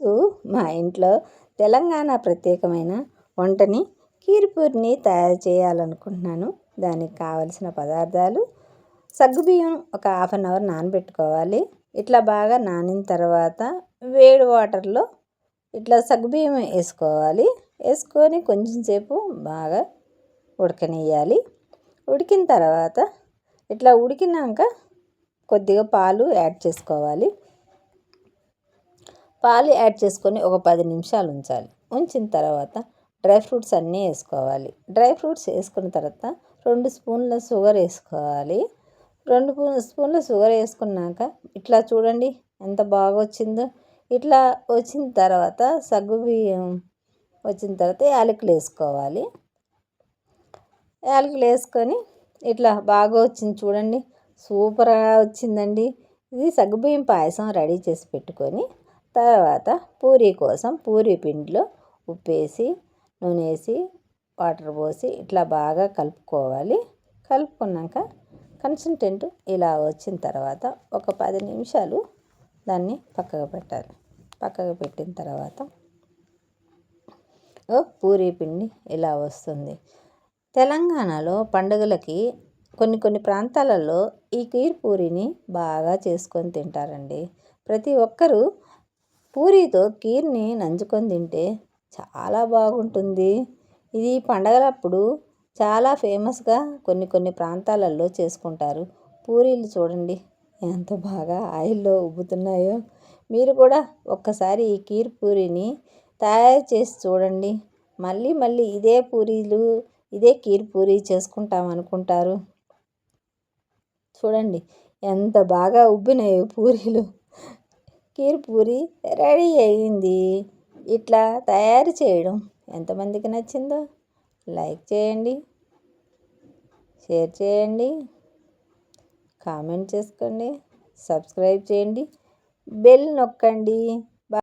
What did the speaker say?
ఈరోజు మా ఇంట్లో తెలంగాణ ప్రత్యేకమైన వంటని కీర్పూరిని తయారు చేయాలనుకుంటున్నాను. దానికి కావలసిన పదార్థాలు: సగ్గుబియ్యం ఒక హాఫ్ అన్ అవర్ నానబెట్టుకోవాలి. ఇట్లా బాగా నానిన తర్వాత వేడి వాటర్లో ఇట్లా సగ్గుబియ్యం వేసుకోవాలి. వేసుకొని కొంచెం సేపు బాగా ఉడకనియాలి. ఉడికిన తర్వాత ఇట్లా ఉడికినాక కొద్దిగా పాలు యాడ్ చేసుకోవాలి. పాలు యాడ్ చేసుకొని ఒక 10 నిమిషాలు ఉంచాలి. ఉంచిన తర్వాత డ్రై ఫ్రూట్స్ అన్నీ వేసుకోవాలి. డ్రై ఫ్రూట్స్ వేసుకున్న తర్వాత 2 స్పూన్ల షుగర్ వేసుకోవాలి. 2 స్పూన్ల షుగర్ వేసుకున్నాక ఇట్లా చూడండి ఎంత బాగా వచ్చిందో. ఇట్లా వచ్చిన తర్వాత సగ్గుబియ్యం వచ్చిన తర్వాత యాలకులు వేసుకోవాలి. యాలకులు వేసుకొని ఇట్లా బాగా వచ్చింది చూడండి, సూపర్గా వచ్చిందండి. ఇది సగ్గుబియ్యం పాయసం రెడీ చేసి పెట్టుకొని తర్వాత పూరీ కోసం పూరీ పిండిలో ఉప్పు వేసి నూనె వేసి వాటర్ పోసి ఇట్లా బాగా కలుపుకోవాలి. కలుపుకున్నాక కన్సిస్టెంట్ ఇలా వచ్చిన తర్వాత ఒక 10 నిమిషాలు దాన్ని పక్కకు పెట్టాలి. పక్కకు పెట్టిన తర్వాత పూరీ పిండి ఇలా వస్తుంది. తెలంగాణలో పండుగలకి కొన్ని ప్రాంతాలలో ఈ కీర్పూరిని బాగా చేసుకొని తింటారండి. ప్రతి ఒక్కరూ పూరీతో కీర్ని నంచుకొని తింటే చాలా బాగుంటుంది. ఇది పండగలప్పుడు చాలా ఫేమస్గా కొన్ని ప్రాంతాలలో చేసుకుంటారు. పూరీలు చూడండి ఎంత బాగా ఆయిల్లో ఉబ్బుతున్నాయో. మీరు కూడా ఒక్కసారి ఈ కీర్ పూరీని తయారు చేసి చూడండి. మళ్ళీ ఇదే కీర్ పూరీ చేసుకుంటాం అనుకుంటారు. చూడండి ఎంత బాగా ఉబ్బినాయో పూరీలు. కీర్ పూరీ రెడీ అయ్యింది. ఇట్లా తయారు చేయడం ఎంతమందికి నచ్చిందో లైక్ చేయండి, షేర్ చేయండి, కామెంట్ చేసుకోండి, సబ్స్క్రైబ్ చేయండి, బెల్ నొక్కండి.